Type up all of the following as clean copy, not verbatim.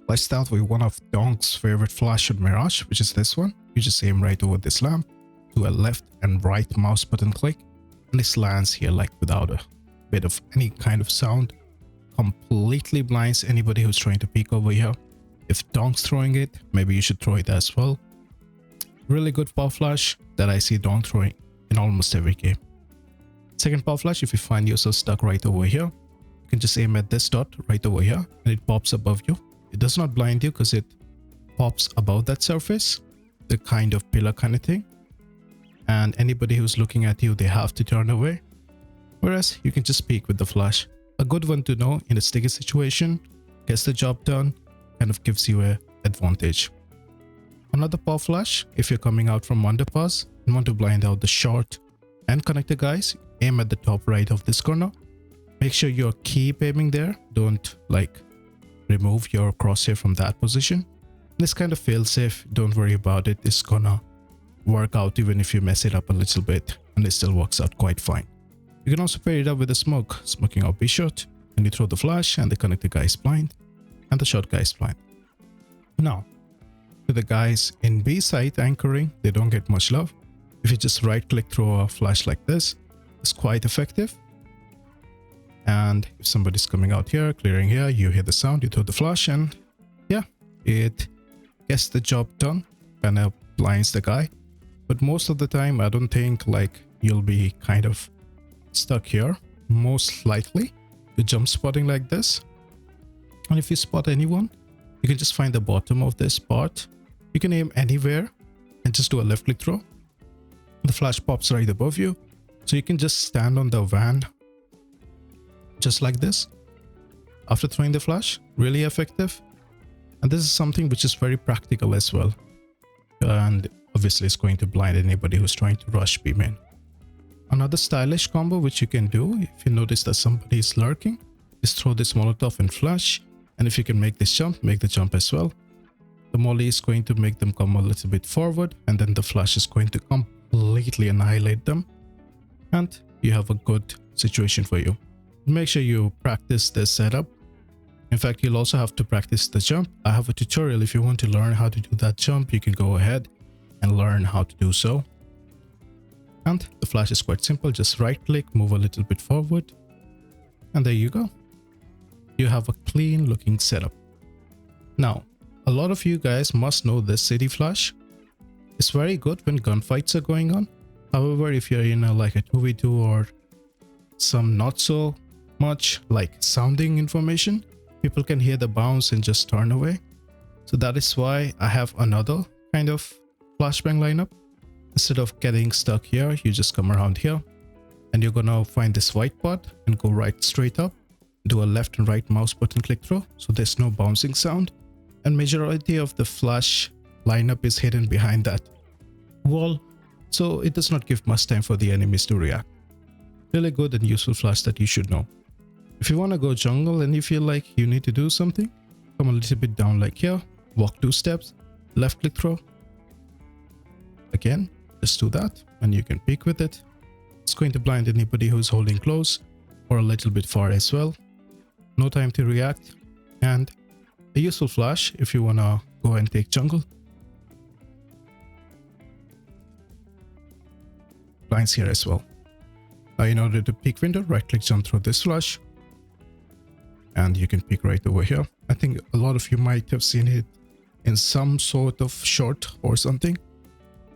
Let's start with one of Donk's favorite flash on Mirage, which is this one. You just aim right over this lamp, do a left and right mouse button click, and this lands here like without a bit of any kind of sound. Completely blinds anybody who's trying to peek over here. If Donk's throwing it, maybe you should throw it as well. Really good power flash that I see Donk throwing in almost every game. Second power flash, if you find yourself stuck right over here, you can just aim at this dot right over here and it pops above you. It does not blind you because it pops above that surface, the kind of pillar kind of thing. And anybody who's looking at you, they have to turn away. Whereas you can just peek with the flash. A good one to know in a sticky situation, gets the job done, kind of gives you an advantage. Another power flash, if you're coming out from Underpass and want to blind out the short and connector guys, aim at the top right of this corner. Make sure you keep aiming there. Don't like remove your crosshair from that position. This kind of fail safe, don't worry about it. It's gonna work out even if you mess it up a little bit, and it still works out quite fine. You can also pair it up with a smoke, smoking out B-shot, and you throw the flash and the connector guy is blind and the short guy is blind. Now, to the guys in B-site anchoring, they don't get much love. If you just right click throw a flash like this, it's quite effective. And if somebody's coming out here, clearing here, you hear the sound, you throw the flash and yeah, it gets the job done, kind of blinds the guy. But most of the time, I don't think like you'll be kind of stuck here. Most likely, you're jump spotting like this. And if you spot anyone, you can just find the bottom of this part. You can aim anywhere and just do a left click throw. The flash pops right above you. So you can just stand on the van just like this. After throwing the flash, really effective. And this is something which is very practical as well. And obviously it's going to blind anybody who's trying to rush B-main. Another stylish combo which you can do if you notice that somebody is lurking is throw this Molotov and flash. And if you can make this jump, make the jump as well. The molly is going to make them come a little bit forward, and then the flash is going to completely annihilate them. And you have a good situation for you. Make sure you practice this setup. In fact, you'll also have to practice the jump. I have a tutorial. If you want to learn how to do that jump, you can go ahead and learn how to do so. And the flash is quite simple. Just right click, move a little bit forward. And there you go. You have a clean looking setup. Now, a lot of you guys must know this city flash. It's very good when gunfights are going on. However, if you're in like a 2v2 or some not so much like sounding information, people can hear the bounce and just turn away. So that is why I have another kind of flashbang lineup. Instead of getting stuck here, you just come around here and you're gonna find this white part and go right straight up. Do a left and right mouse button click throw, so there's no bouncing sound. And majority of the flash lineup is hidden behind that wall, so it does not give much time for the enemies to react. Really good and useful flash that you should know. If you want to go jungle and you feel like you need to do something, come a little bit down like here, walk 2 steps, left click throw. Again, just do that and you can peek with it. It's going to blind anybody who's holding close or a little bit far as well. No time to react, and a useful flash if you want to go and take jungle. Blinds here as well. Now in order to peek window, right click jump through this flash. And you can peek right over here. I think a lot of you might have seen it in some sort of short or something.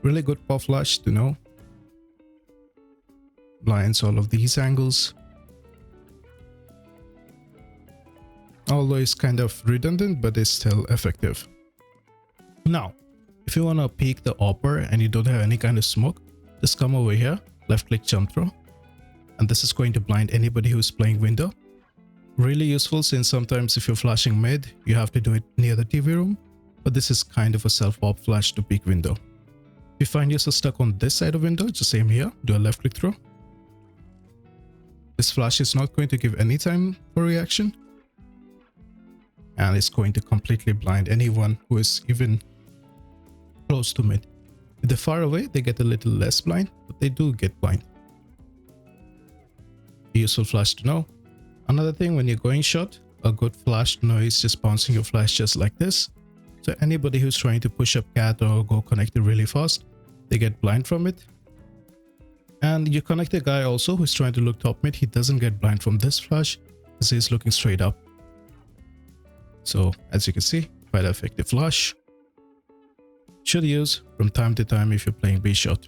Really good power flash to know. Blinds all of these angles. Although it's kind of redundant, but it's still effective. Now, if you want to peek the upper and you don't have any kind of smoke, just come over here, left click jump throw. And this is going to blind anybody who's playing window. Really useful since sometimes if you're flashing mid, you have to do it near the TV room. But this is kind of a self-op flash to peek window. If you find yourself stuck on this side of window, just aim here, do a left click throw. This flash is not going to give any time for reaction. And it's going to completely blind anyone who is even close to mid. If they're far away, they get a little less blind, but they do get blind. Useful flash to know. Another thing, when you're going short, a good flash noise, just bouncing your flash just like this. So anybody who's trying to push up cat or go connected really fast, they get blind from it. And your connected guy also who's trying to look top mid, he doesn't get blind from this flash because he's looking straight up. So as you can see, quite an effective flash. Should use from time to time if you're playing B-shot.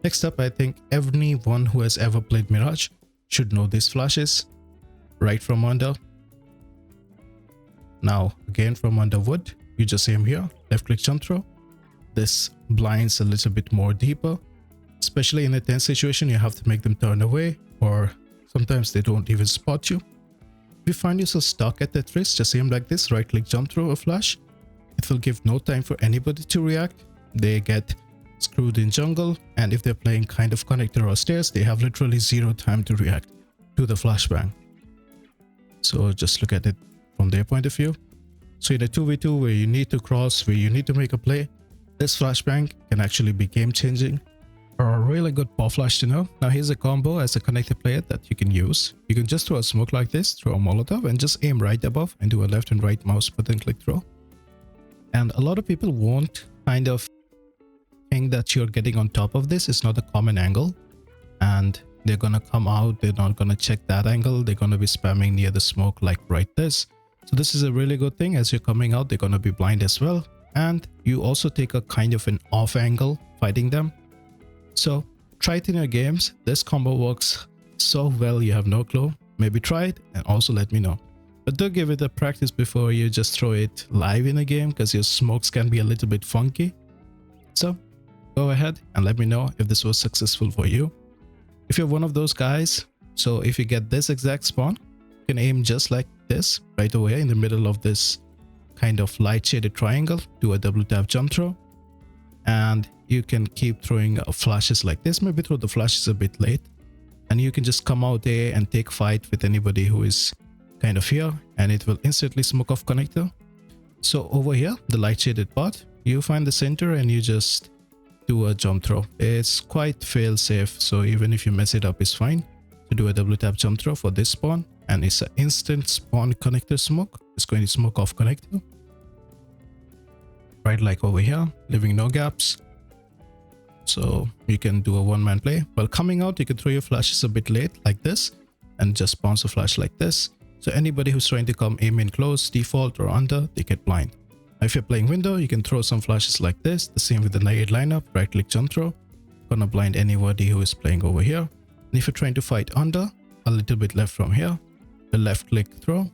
Next up, I think everyone who has ever played Mirage should know these flashes. Right from under. Now again from under wood, you just aim here, left click jump throw. This blinds a little bit more deeper. Especially in a tense situation, you have to make them turn away, or sometimes they don't even spot you. If you find yourself stuck at that risk, just aim like this, right click jump throw a flash. It will give no time for anybody to react. They get screwed in jungle, and if they're playing kind of connector or stairs, they have literally zero time to react to the flashbang. So just look at it from their point of view. So in a 2v2 where you need to cross, where you need to make a play, this flashbang can actually be game changing. Or a really good pop flash to know. Now here's a combo as a connected player that you can use. You can just throw a smoke like this, throw a Molotov, and just aim right above and do a left and right mouse button click throw. And a lot of people won't kind of think that you're getting on top of this. It's not a common angle. And they're gonna come out, they're not gonna check that angle, they're gonna be spamming near the smoke like right this. So this is a really good thing. As you're coming out, they're gonna be blind as well. And you also take a kind of an off angle fighting them. So try it in your games. This combo works so well, you have no clue. Maybe try it and also let me know. But do give it a practice before you just throw it live in a game, because your smokes can be a little bit funky. So go ahead and let me know if this was successful for you. If you're one of those guys, so if you get this exact spawn, you can aim just like this right away in the middle of this kind of light shaded triangle, do a double tap jump throw, and you can keep throwing flashes like this. Maybe throw the flashes a bit late, and you can just come out there and take fight with anybody who is kind of here, and it will instantly smoke off connector. So over here, the light shaded part, you find the center and you just do a jump throw. It's quite fail safe, so even if you mess it up, it's fine. To do a double tap jump throw for this spawn, and it's an instant spawn connector smoke. It's going to smoke off connector. Right, like over here, leaving no gaps. So you can do a one-man play. While coming out, you can throw your flashes a bit late like this and just bounce a flash like this. So anybody who's trying to come aim in close, default or under, they get blind. Now if you're playing window, you can throw some flashes like this. The same with the layered lineup, right click jump throw. Gonna blind anybody who is playing over here. And if you're trying to fight under, a little bit left from here, the left click throw.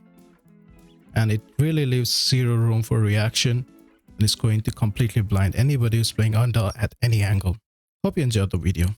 And it really leaves zero room for reaction. And it's going to completely blind anybody who's playing under at any angle. Hope you enjoyed the video.